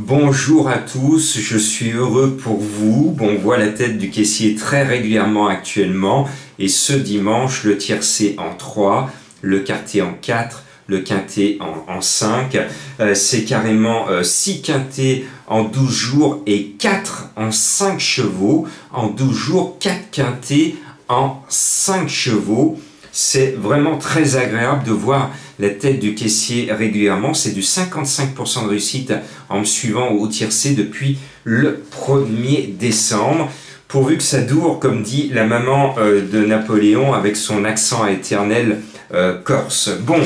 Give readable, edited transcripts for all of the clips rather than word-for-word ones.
Bonjour à tous, je suis heureux pour vous. Bon, on voit la tête du caissier très régulièrement actuellement. Et ce dimanche, le tiercé en 3, le quarté en 4, le quinté en 5. C'est carrément 6 quintés en 12 jours et 4 en 5 chevaux. En 12 jours, 4 quintés en 5 chevaux. C'est vraiment très agréable de voir la tête du caissier régulièrement. C'est du 55% de réussite en me suivant au tiercé depuis le 1er décembre. Pourvu que ça dure, comme dit la maman de Napoléon avec son accent éternel corse. Bon,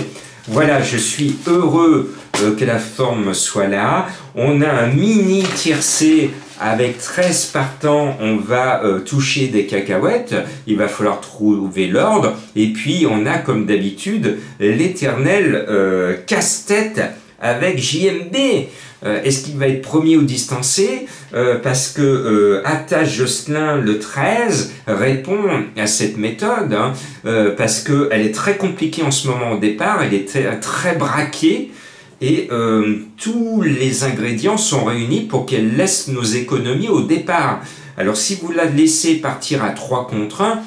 voilà, je suis heureux que la forme soit là. On a un mini tiercé avec 13 partants, on va toucher des cacahuètes, il va falloir trouver l'ordre, et puis on a comme d'habitude l'éternel casse-tête avec JMB. Est-ce qu'il va être premier ou distancé? Parce que Attache Jocelyn le 13 répond à cette méthode, hein, parce qu'elle est très compliquée en ce moment au départ, elle est très braquée, et tous les ingrédients sont réunis pour qu'elle laisse nos économies au départ. Alors si vous la laissez partir à 3 contre 1,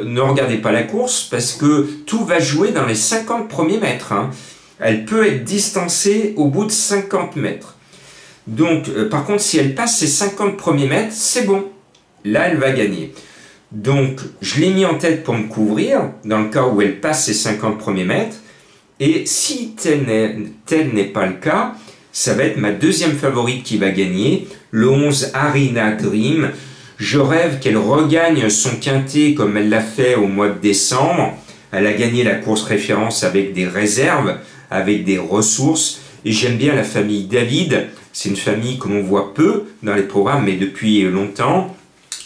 ne regardez pas la course parce que tout va jouer dans les 50 premiers mètres. Hein. Elle peut être distancée au bout de 50 mètres. Donc par contre si elle passe ces 50 premiers mètres, c'est bon. Là elle va gagner. Donc je l'ai mis en tête pour me couvrir dans le cas où elle passe ces 50 premiers mètres. Et si tel n'est pas le cas, ça va être ma deuxième favorite qui va gagner, le 11 Arena Dream. Je rêve qu'elle regagne son quintet comme elle l'a fait au mois de décembre. Elle a gagné la course référence avec des réserves, avec des ressources. Et j'aime bien la famille David. C'est une famille que l'on voit peu dans les programmes, mais depuis longtemps.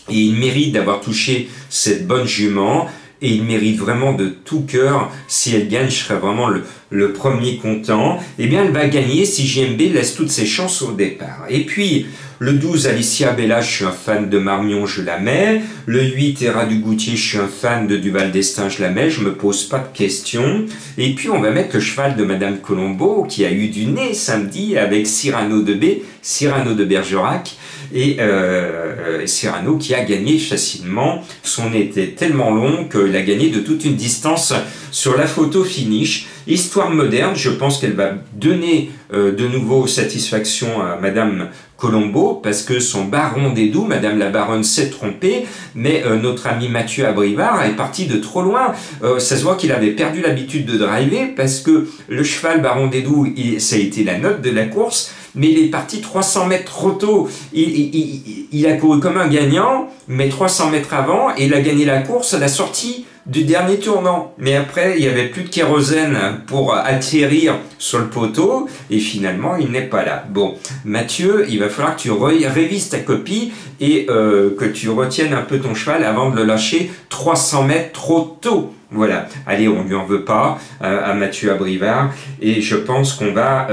Et il mérite d'avoir touché cette bonne jument. Et il mérite vraiment de tout cœur. Si elle gagne, je serai vraiment le premier content. Eh bien, elle va gagner si JMB laisse toutes ses chances au départ. Et puis, le 12, Alicia Bella, je suis un fan de Marmion, je la mets. Le 8, Héra du Goutier, je suis un fan de Duval d'Estaing, je la mets. Je me pose pas de questions. Et puis, on va mettre le cheval de Madame Colombo, qui a eu du nez samedi avec Cyrano de Bergerac. Et Cyrano qui a gagné facilement. Son nez était tellement long qu'il a gagné de toute une distance sur la photo finish. Histoire moderne, je pense qu'elle va donner de nouveau satisfaction à Madame Colombo, parce que son baron des Doubs, Madame la baronne, s'est trompée, mais notre ami Mathieu Abrivard est parti de trop loin. Ça se voit qu'il avait perdu l'habitude de driver, parce que le cheval baron des Doubs, ça a été la note de la course, mais il est parti 300 mètres trop tôt. Il a couru comme un gagnant, mais 300 mètres avant, et il a gagné la course à la sortie du dernier tournant. Mais après, il n'y avait plus de kérosène pour atterrir sur le poteau, et finalement, il n'est pas là. Bon, Mathieu, il va falloir que tu révises ta copie et que tu retiennes un peu ton cheval avant de le lâcher 300 mètres trop tôt. Voilà, allez, on ne lui en veut pas à Mathieu Abrivard, et je pense qu'on va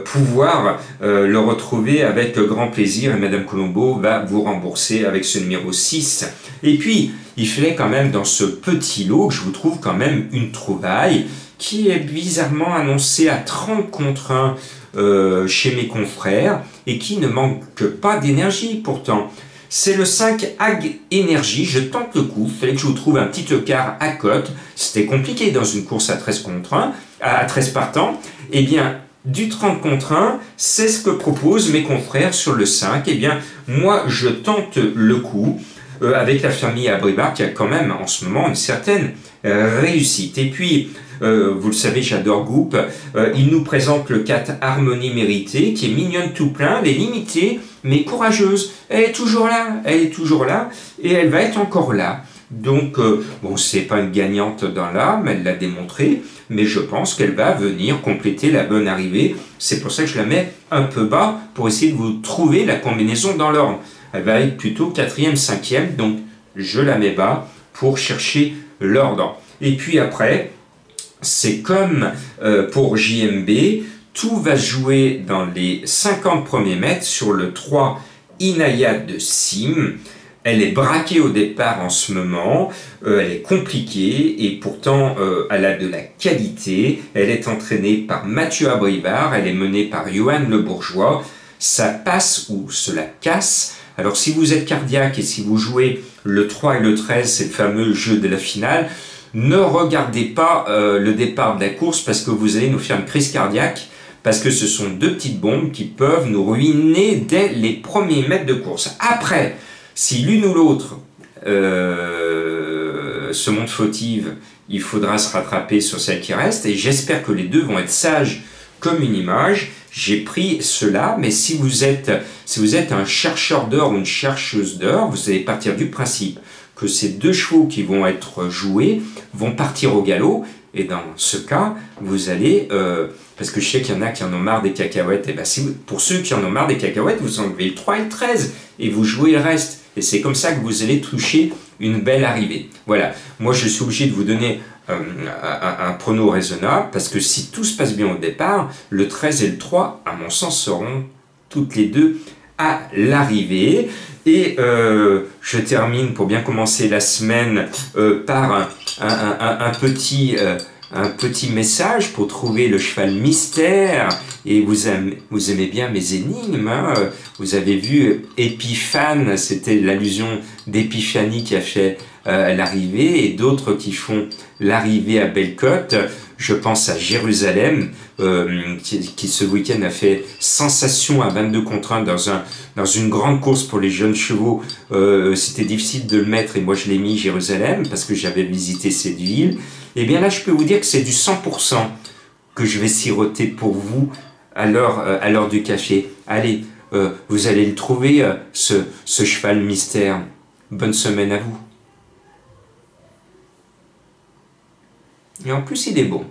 pouvoir le retrouver avec grand plaisir, et Madame Colombo va vous rembourser avec ce numéro 6. Et puis, il fallait quand même dans ce petit lot que je vous trouve quand même une trouvaille qui est bizarrement annoncée à 30 contre 1 chez mes confrères et qui ne manque pas d'énergie pourtant. C'est le 5 Ag Énergie, je tente le coup, il fallait que je vous trouve un petit écart à cote, c'était compliqué dans une course à 13 contre 1, à 13 partants, et bien du 30 contre 1, c'est ce que proposent mes confrères sur le 5, et bien moi je tente le coup, avec la famille Abrivard qui a quand même en ce moment une certaine réussite. Et puis, vous le savez, j'adore Goop, il nous présente le 4 Harmonie Méritée, qui est mignonne tout plein, elle est limitée, mais courageuse. Elle est toujours là, et elle va être encore là. Donc, bon, c'est pas une gagnante dans l'âme, elle l'a démontré, mais je pense qu'elle va venir compléter la bonne arrivée. C'est pour ça que je la mets un peu bas, pour essayer de vous trouver la combinaison dans l'ordre. Elle va être plutôt 4e, 5e, donc je la mets bas pour chercher l'ordre. Et puis après, c'est comme pour JMB, tout va jouer dans les 50 premiers mètres sur le 3 Inaya de Sim. Elle est braquée au départ en ce moment, elle est compliquée et pourtant elle a de la qualité. Elle est entraînée par Mathieu Abrivard, elle est menée par Johan Le Bourgeois. ça passe ou cela casse. Alors si vous êtes cardiaque et si vous jouez le 3 et le 13, c'est le fameux jeu de la finale, ne regardez pas le départ de la course parce que vous allez nous faire une crise cardiaque, parce que ce sont deux petites bombes qui peuvent nous ruiner dès les premiers mètres de course. Après, si l'une ou l'autre se montre fautive, il faudra se rattraper sur celle qui reste, et j'espère que les deux vont être sages comme une image. J'ai pris cela, mais si vous êtes un chercheur d'or ou une chercheuse d'or, vous allez partir du principe que ces deux chevaux qui vont être joués vont partir au galop, et dans ce cas, vous allez, parce que je sais qu'il y en a qui en ont marre des cacahuètes, et bien pour ceux qui en ont marre des cacahuètes, vous enlevez le 3 et le 13, et vous jouez le reste, et c'est comme ça que vous allez toucher une belle arrivée. Voilà, moi je suis obligé de vous donner un prono raisonnable, parce que si tout se passe bien au départ, le 13 et le 3, à mon sens, seront toutes les deux à l'arrivée. Et je termine pour bien commencer la semaine par un petit message pour trouver le cheval mystère. Et vous aimez bien mes énigmes, hein. Vous avez vu Épiphane, c'était l'allusion d'Épiphanie qui a fait l'arrivée, et d'autres qui font l'arrivée à Bellecote. Je pense à Jérusalem, qui ce week-end a fait sensation à 22 contre 1 dans une grande course pour les jeunes chevaux. C'était difficile de le mettre, et moi je l'ai mis Jérusalem parce que j'avais visité cette ville. Et bien là, je peux vous dire que c'est du 100% que je vais siroter pour vous à l'heure du café. Allez, vous allez le trouver, ce cheval mystère. Bonne semaine à vous. Et en plus, il est bon.